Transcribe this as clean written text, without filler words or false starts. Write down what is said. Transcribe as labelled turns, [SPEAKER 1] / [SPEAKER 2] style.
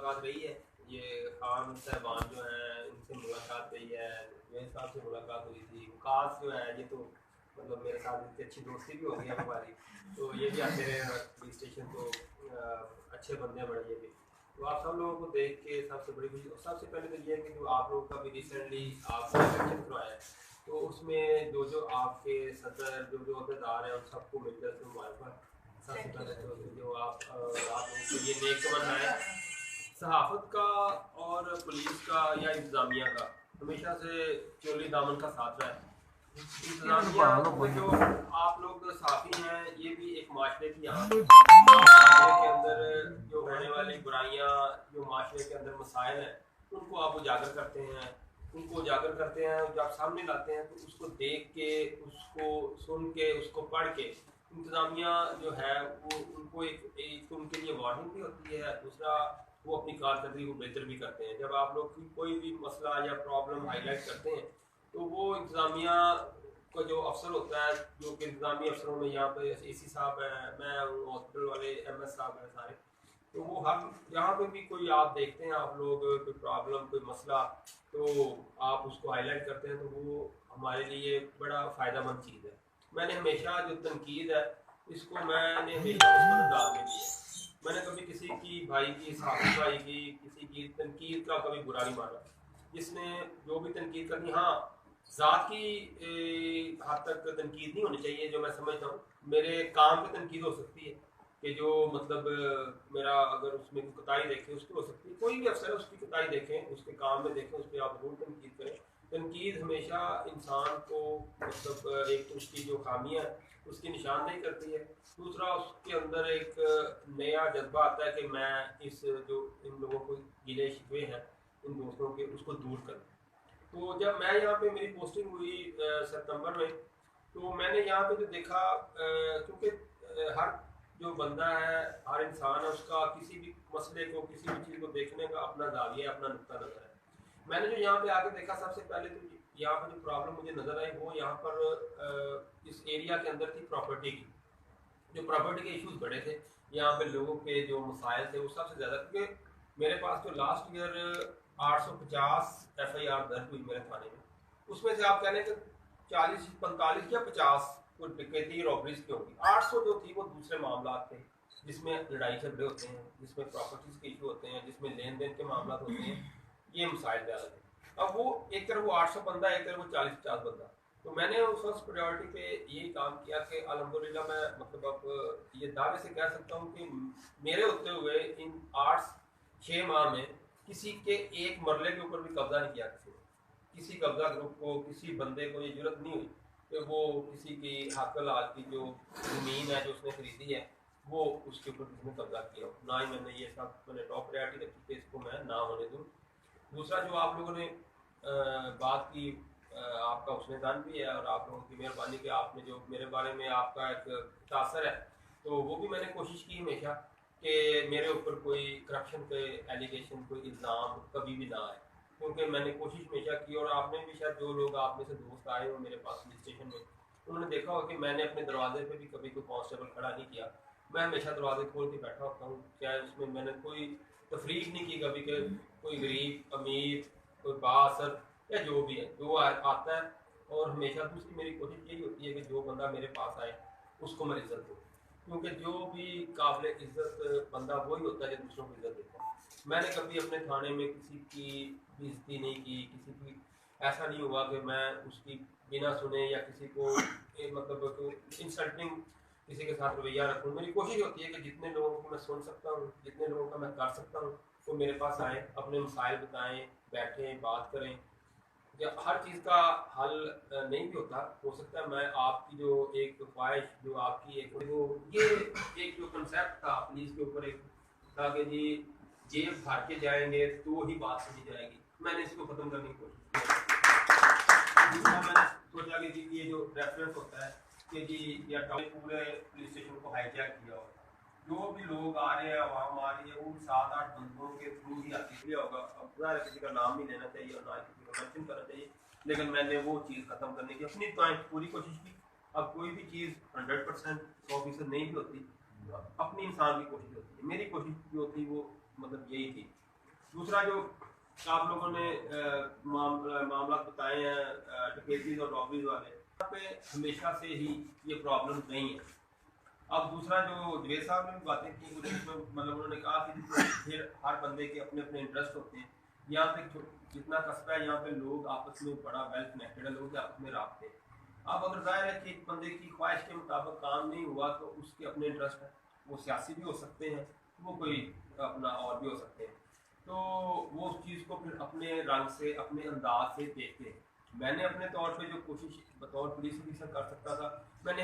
[SPEAKER 1] मुलाकात रही है। ये खान साहबान जो हैं इनसे मुलाकात रही है, मेरे साहब से मुलाकात हुई थी। वकास जो है ये तो मतलब मेरे साथ इतनी अच्छी दोस्ती भी हो गई है हमारी, तो ये भी आते रहे पुलिस स्टेशन। तो अच्छे बंदे बड़े ये भी। तो आप सब लोगों को देख के सबसे बड़ी खुशी, और सबसे पहले तो ये है कि जो आप लोगों का भी रिसेंटली आपने इलेक्शन करवाया है, तो उसमें जो जो आपके सदर जो जो अहदेदार हैं उन सबको मिलकर से मुबारकबाद। सबसे पहले तो जो आप लोगों के लिए नेक तमन्ना है सहाफ़त का और पुलिस का या इंतज़ामिया का, हमेशा से चोली दामन का साथ रहा है। इंतज़ामिया जो आप लोग साफ़ी हैं, ये भी एक माशरे की आँख है। माशरे के अंदर जो होने वाली बुराइयाँ, जो माशरे के अंदर मसाइल हैं, उनको आप उजागर करते हैं, जब सामने लाते हैं तो उसको देख के, उसको सुन के, उसको पढ़ के इंतज़ामिया जो है वो उनको एक तो उनके लिए वार्निंग भी होती है, दूसरा वो अपनी कारकर्दगी को बेहतर भी करते हैं। जब आप लोग कोई भी मसला या प्रॉब्लम हाईलाइट करते हैं तो वो इंतज़ामिया का जो अफसर होता है, जो कि इंतज़ामी अफसरों में यहाँ पे AC साहब हैं, मैं हूँ, हॉस्पिटल वाले MS साहब हैं सारे, तो वो हम यहाँ पे भी कोई आप देखते हैं आप लोग कोई प्रॉब्लम कोई मसला, तो आप उसको हाईलाइट करते हैं, तो वो हमारे लिए बड़ा फ़ायदेमंद चीज़ है। मैंने हमेशा जो तनकीद है इसको मैंने हमेशा नज़रअंदाज में लिया। मैंने कभी किसी की भाई की साथी भाई की किसी की तनकीद का कभी बुरा नहीं माना। जिसने जो भी तनकीद करनी, हाँ ज़ात की हद तक तनकीद नहीं होनी चाहिए। जो मैं समझता हूँ मेरे काम पे तनकीद हो सकती है कि जो मतलब मेरा अगर उसमें कोई कोताही देखें उसकी हो सकती है, कोई भी अफसर है उसकी कोताही देखें, उसके काम में देखें, उस पर आप जरूर तनकीद करें। तनकीद हमेशा इंसान को मतलब एक तो उसकी जो खामियाँ उसकी निशानदेही करती है, दूसरा उसके अंदर एक नया जज्बा आता है कि मैं इस जो इन लोगों को गिले शिकवे हैं इन दोस्तों के उसको दूर करूँ। तो जब मैं यहाँ पे मेरी पोस्टिंग हुई सितंबर में, तो मैंने यहाँ पे जो देखा क्योंकि हर जो बंदा है, हर इंसान है, उसका किसी भी मसले को किसी भी चीज़ को देखने का अपना जाविया है, अपना नुक्ता नज़र है। मैंने जो यहाँ पे आके देखा सबसे पहले तो यहाँ पर जो प्रॉब्लम मुझे नज़र आई वो यहाँ पर इस एरिया के अंदर थी प्रॉपर्टी की। जो प्रॉपर्टी के इश्यूज बड़े थे यहाँ पे, लोगों के जो मसाइल थे वो सबसे ज़्यादा, क्योंकि मेरे पास तो लास्ट ईयर 850 FIR दर्ज हुई मेरे थाने में। उसमें से आप कह लें कि 40 45 या 50 कोई डकैती रॉबरीज की होगी। 800 जो थी वो दूसरे मामला थे जिसमें लड़ाई झगड़े होते हैं, जिसमें प्रॉपर्टीज के इशू होते हैं, जिसमें लेन देन के मामला होते हैं, ये मसाइल ज़्यादा थे। अब वो एक तरफ वो 800 बंदा, एक तरफ वो 40-50 बंदा। तो मैंने उस वक्त प्रायोरिटी पे यही काम किया कि अल्हम्दुलिल्लाह मैं मतलब अब ये दावे से कह सकता हूँ कि मेरे होते हुए इन 8-6 माह में किसी के एक मरले के ऊपर भी कब्जा नहीं किया किसी ने। किसी कब्जा ग्रुप को, किसी बंदे को ये जरूरत नहीं हुई कि वो किसी की हाकल आज की जो ज़मीन है जो उसने खरीदी है वो उसके ऊपर किसी ने कब्जा किया हो। ना ही मैंने ये सब, मैंने टॉप प्रायोरिटी रखी कि इसको मैं ना होने दूँ। दूसरा जो आप लोगों ने बात की, आपका उसने दान भी है और आप लोगों की मेहरबानी कि आपने जो मेरे बारे में आपका एक तासर है, तो वो भी मैंने कोशिश की हमेशा कि मेरे ऊपर कोई करप्शन के एलिगेशन, कोई इल्ज़ाम कभी भी ना आए, क्योंकि मैंने कोशिश हमेशा की। और आपने भी शायद, जो लोग आप में से दोस्त आए हो मेरे पास पुलिस स्टेशन में, उन्होंने देखा हो कि मैंने अपने दरवाजे पे भी कभी कोई कांस्टेबल खड़ा नहीं किया। मैं हमेशा दरवाजे खोल के बैठा होता हूँ, चाहे उसमें मैंने कोई तफरीक नहीं की कभी कि कोई गरीब अमीर, कोई बासर या जो भी है, जो आता है। और हमेशा दूसरी मेरी कोशिश यही होती है कि जो बंदा मेरे पास आए उसको मैं इज्जत दूँ, क्योंकि जो भी काबिल इज्जत बंदा वही होता है जो दूसरों को इज्जत देता है। मैंने कभी अपने थाने में किसी की बेइज्जती नहीं की, किसी की ऐसा नहीं हुआ कि मैं उसकी बिना सुने या किसी को मतलब इंसल्टिंग किसी के साथ रवैया रखूँ। मेरी कोशिश होती है कि जितने लोगों को मैं सुन सकता हूँ, जितने लोगों का मैं कर सकता हूँ, वो मेरे पास आएँ, अपने मसाइल बताएं, बैठें, बात करें। या हर चीज़ का हल नहीं भी होता, हो सकता है मैं आपकी जो एक ख्वाहिश, जो आपकी एक वो ये एक जो कंसेप्ट था पुलिस के ऊपर एक था कि जी जेब भर के जाएंगे तो ही बात समझ जाएगी, मैंने इसको ख़त्म करने की कोशिश की। दूसरा मैंने सोचा कि जी ये जो रेफरेंस होता है कि जी या पूरे पुलिस स्टेशन को हाईजैक किया होगा, जो भी लोग आ रहे हैं, आवाम आ रही है, वो 7-8 बंदों के थ्रू ही आती है होगा। अब पूरा किसी का नाम नहीं लेना चाहिए और ना किसी का मेंशन करना चाहिए, लेकिन मैंने वो चीज़ ख़त्म करने की अपनी पूरी कोशिश की। अब कोई भी चीज़ 100% 100% नहीं भी होती, अपनी इंसान की कोशिश होती है। मेरी कोशिश जो होती वो मतलब यही थी दूसरा जो आप लोगों ने मामला बताए हैं डकैतीज और रॉबरीज वाले, यहाँ पे हमेशा से ही ये प्रॉब्लम नहीं है। अब दूसरा जो जवेद साहब ने बातें की कुछ इसमें मतलब उन्होंने कहा कि फिर हर बंदे के अपने अपने इंटरेस्ट होते हैं। यहाँ पे जितना कस्बा है यहाँ पे लोग आपस में बड़ा वेल कनेक्टेड है, लोग आपस में रखते हैं। अब अगर जाहिर है कि एक बंदे की ख्वाहिश के मुताबिक काम नहीं हुआ तो उसके अपने इंटरेस्ट है, वो सियासी भी हो सकते हैं, वो कोई अपना और भी हो सकते हैं, तो वो उस चीज़ को फिर अपने रंग से अपने अंदाज से देखते हैं। मैंने अपने तौर पे जो कोशिश बतौर पुलिस ऑफिसर कर सकता था मैंने